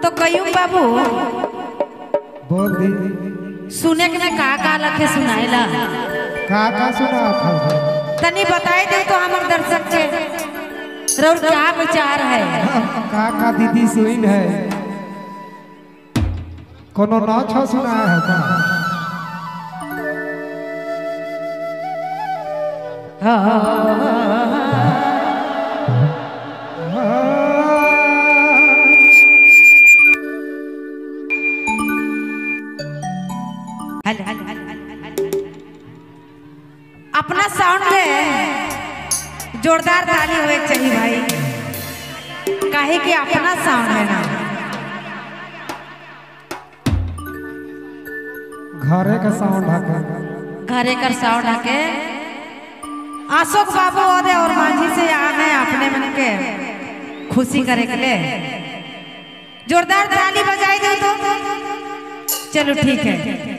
तो कयूं बाबू बोल दी सुने के में का लखे सुनाइला का सुना था तनी बताई दे तो हमर दर्शक के रउर क्या विचार है। का दीदी सुइन है कोनो नाच सुना है का अपना साउंड में जोरदार ताली होए चाहिए भाई, काहे कि अपना साउंड है ना। घरे का साउंड है घरे का साउंड है। अशोक बाबू और मांझी से आ गए अपने मन के खुशी करे के लिए जोरदार ताली बजाई दो तो चलो ठीक है।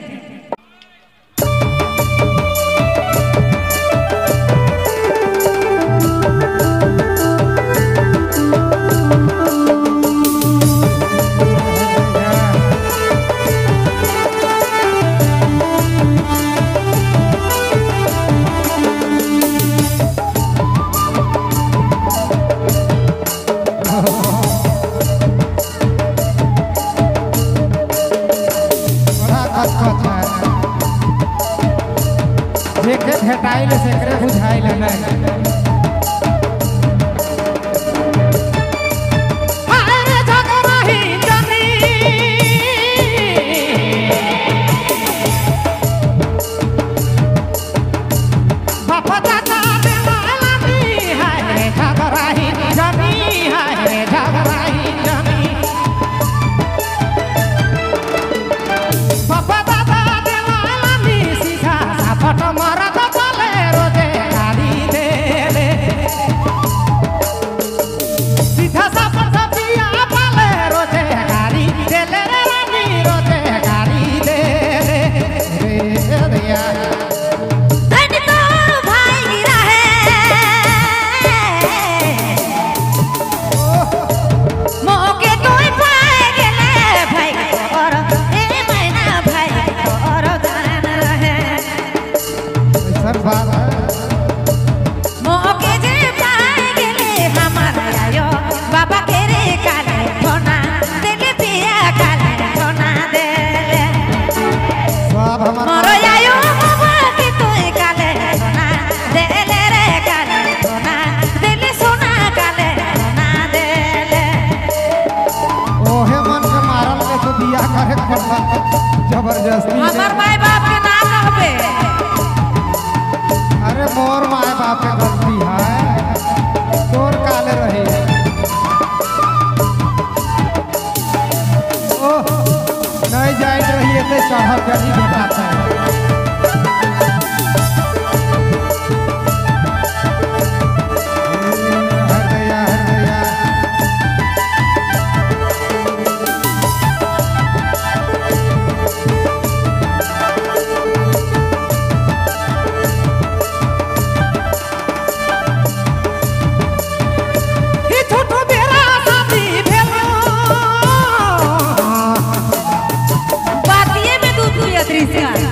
भेटाइल से बुझाइल नहीं जबरदस्ती हमार माय बाप के नाम कहबे। अरे मोर माय बाप के गलती है तोर काले रही ओह नहीं जाए रही है चढ़ल गली भेटाता है बातिये में दूध हुई अदृश्य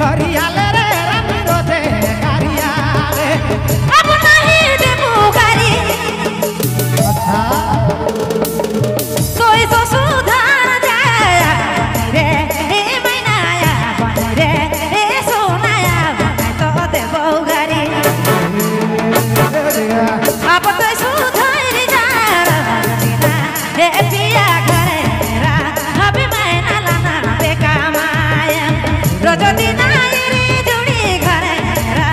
करियाले रे रानी रोजे करियाले अब नहीं देबू गारी अच्छा सोई तो सुधार जाया रे ए मैनाया बन रे ए सोनाया बन तो देबू गारी अब तो सुधार जा ए पिया घरे रा अभी मैना लाना बेकामाया रोज दिन रे जुड़ी घरे रा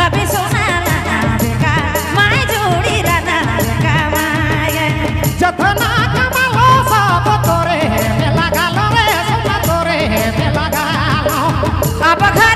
अभी सोना लाना बेका माय जुड़ी लाना बेकामाया जतना कमालो सब तोरे में लगालो रे सोना तोरे में लगालो अब घर